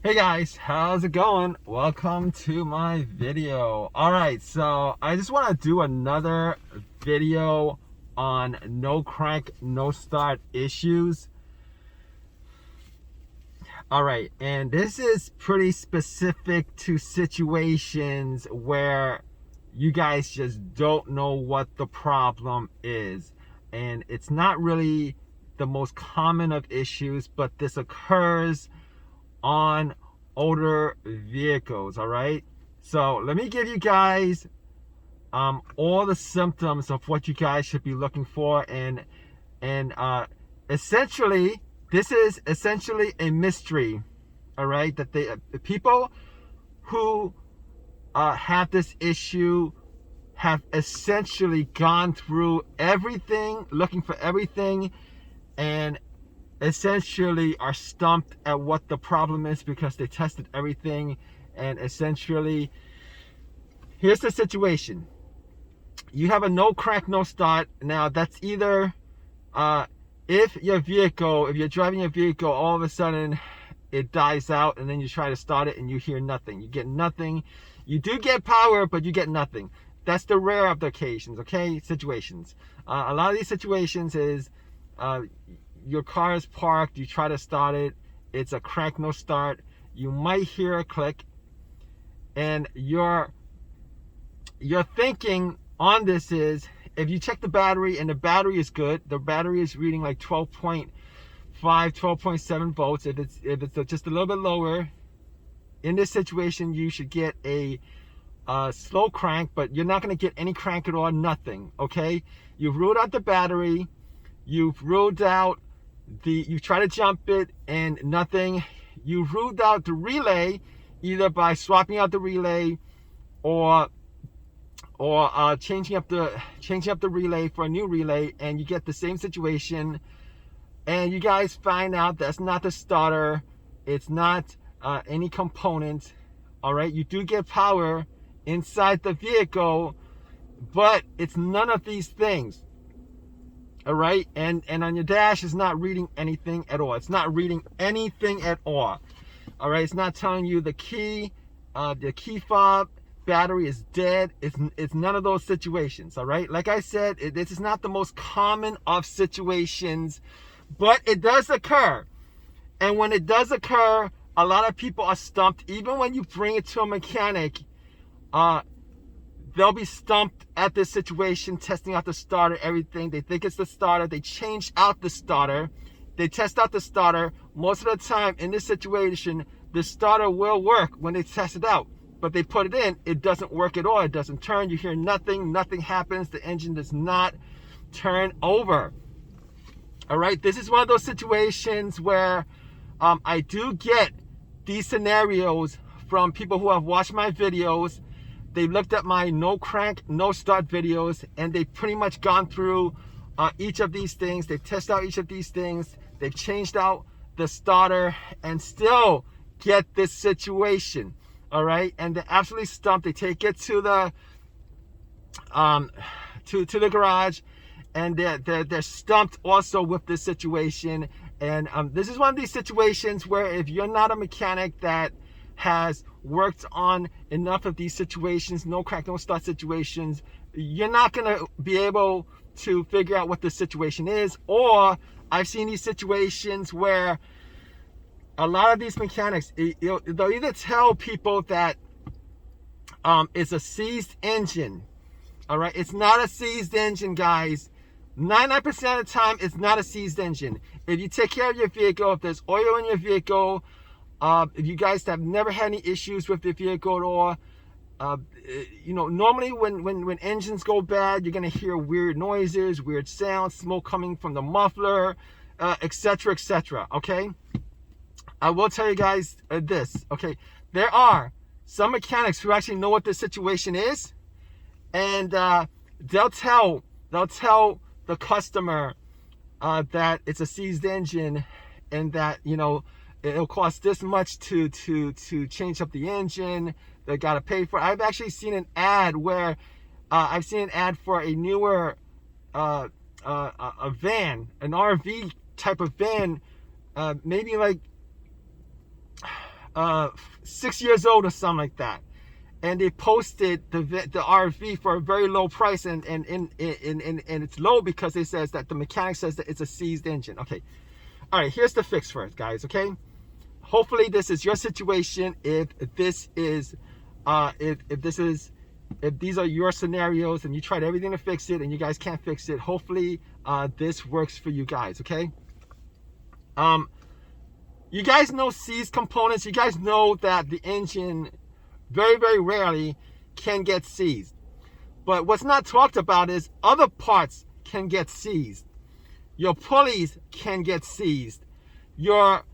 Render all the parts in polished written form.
Hey guys, how's it going? Welcome to my video. Alright, so I just want to do another video on no crank, no start issues. Alright, and this is pretty specific to situations where you guys just don't know what the problem is. And it's not really the most common of issues, but this occurs on older vehicles. All right, so let me give you guys all the symptoms of what you guys should be looking for, and essentially this is essentially a mystery. All right, that the people who have this issue have essentially gone through everything, looking for everything, and essentially are stumped at what the problem is because they tested everything. And essentially, here's the situation: you have a no crack, no start. Now that's either if you're driving your vehicle, all of a sudden it dies out, and then you try to start it and you hear nothing, you get nothing. You do get power, but you get nothing. That's the rare of the occasions, okay? Situations. A lot of these situations is your car is parked, you try to start it, it's a crank no start, you might hear a click, and your thinking on this is, if you check the battery and the battery is good, the battery is reading like 12.5, 12.7 volts. If it's just a little bit lower, in this situation you should get a slow crank, but you're not going to get any crank at all, nothing. Okay, you've ruled out the battery, you've ruled out you try to jump it and nothing. You ruled out the relay, either by swapping out the relay or changing up the relay for a new relay, and you get the same situation. And you guys find out that's not the starter, it's not any component. All right, you do get power inside the vehicle, but it's none of these things. All right, and on your dash is not reading anything at all. It's not reading anything at all. All right, it's not telling you the key fob battery is dead. It's none of those situations. All right, like I said, this is not the most common of situations, but it does occur. And when it does occur, a lot of people are stumped. Even when you bring it to a mechanic, they'll be stumped at this situation, testing out the starter, everything. They think it's the starter. They change out the starter. They test out the starter. Most of the time in this situation, the starter will work when they test it out. But they put it in, it doesn't work at all. It doesn't turn. You hear nothing. Nothing happens. The engine does not turn over. All right. This is one of those situations where I do get these scenarios from people who have watched my videos. They looked at my no crank, no start videos, and they've pretty much gone through each of these things. They've tested out each of these things. They've changed out the starter and still get this situation. All right, and they're absolutely stumped. They take it to the to the garage, and they're stumped also with this situation. And this is one of these situations where if you're not a mechanic that has worked on enough of these situations, no crack, no start situations, you're not going to be able to figure out what the situation is. Or I've seen these situations where a lot of these mechanics, they'll either tell people that it's a seized engine. All right, it's not a seized engine, guys. 99% of the time, it's not a seized engine. If you take care of your vehicle, if there's oil in your vehicle, if you guys have never had any issues with the vehicle at all, normally when engines go bad, you're gonna hear weird noises, weird sounds, smoke coming from the muffler, etc., etc. Okay, I will tell you guys this. Okay, there are some mechanics who actually know what the situation is, and they'll tell the customer that it's a seized engine, and that it'll cost this much to change up the engine. They got to pay for it. I've actually seen an ad where I've seen an ad for a newer a van, an RV type of van, maybe like 6 years old or something like that, and they posted the RV for a very low price, and it's low because it says that the mechanic says that it's a seized engine. Okay, all right, here's the fix for it, guys. Okay, hopefully this is your situation. If this is if these are your scenarios and you tried everything to fix it and you guys can't fix it, hopefully this works for you guys. Okay, you guys know seized components. You guys know that the engine very, very rarely can get seized. But what's not talked about is other parts can get seized. Your pulleys can get seized. Your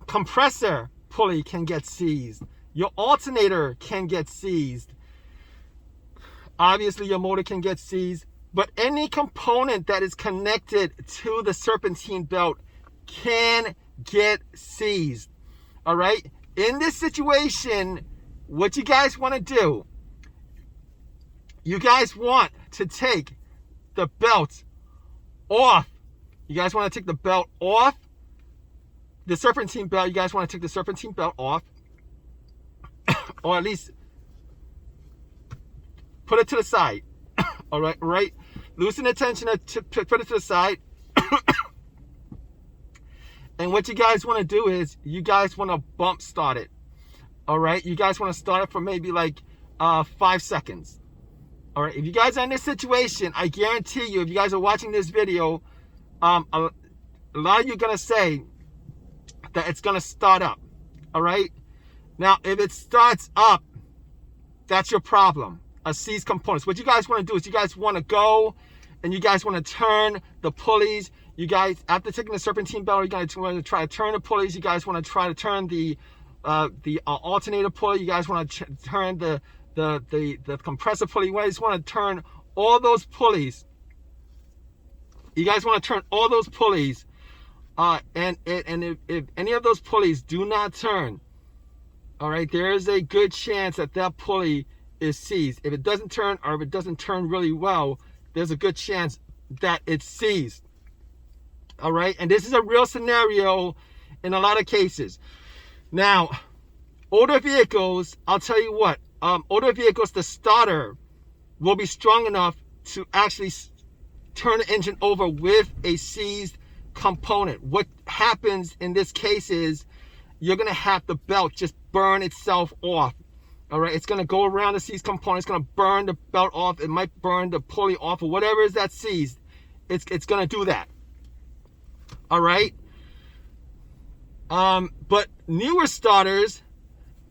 compressor pulley can get seized. Your alternator can get seized. Obviously, your motor can get seized. But any component that is connected to the serpentine belt can get seized. All right? In this situation, what you guys want to do, you guys want to take the belt off. You guys want to take the belt off, the serpentine belt. You guys want to take the serpentine belt off, or at least put it to the side. All right, right? Loosen the tension, put it to the side. And what you guys want to do is you guys want to bump start it. All right, you guys want to start it for maybe like 5 seconds. All right, if you guys are in this situation, I guarantee you, if you guys are watching this video, a lot of you are going to say that it's going to start up. All right, now if it starts up, that's your problem. A seized components. What you guys want to do is you guys want to go and you guys want to turn the pulleys. You guys, after taking the serpentine belt, you guys want to try to turn the pulleys. You guys want to try to turn the alternator pulley. You guys want to turn the compressor pulley. You guys want to turn all those pulleys. You guys want to turn all those pulleys. And if any of those pulleys do not turn, all right, there is a good chance that that pulley is seized. If it doesn't turn, or if it doesn't turn really well, there's a good chance that it's seized. All right, and this is a real scenario in a lot of cases. Now, older vehicles, I'll tell you what, older vehicles, the starter will be strong enough to actually turn the engine over with a seized component. What happens in this case is you're going to have the belt just burn itself off. All right, it's going to go around the seized component. It's going to burn the belt off. It might burn the pulley off or whatever is that seized. It's going to do that. All right. But newer starters,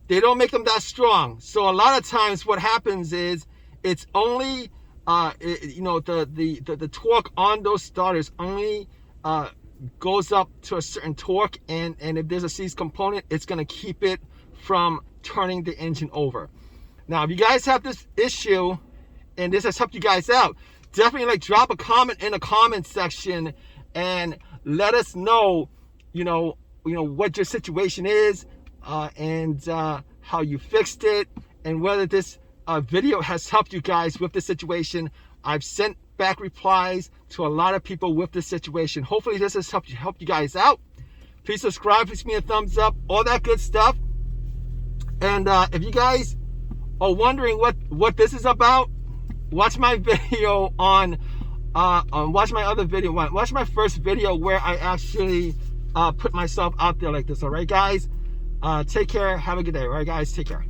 they don't make them that strong. So a lot of times what happens is it's only, the torque on those starters only goes up to a certain torque. And if there's a seized component, it's going to keep it from turning the engine over. Now, if you guys have this issue and this has helped you guys out, definitely drop a comment in the comment section and let us know, what your situation is, and how you fixed it, and whether this video has helped you guys with the situation. I've sent back replies to a lot of people with this situation. Hopefully this has helped you guys out. Please subscribe, please give me a thumbs up, all that good stuff. And if you guys are wondering what this is about, watch my video watch my other video. Watch my first video where I actually put myself out there like this. All right, guys. Take care. Have a good day. All right, guys. Take care.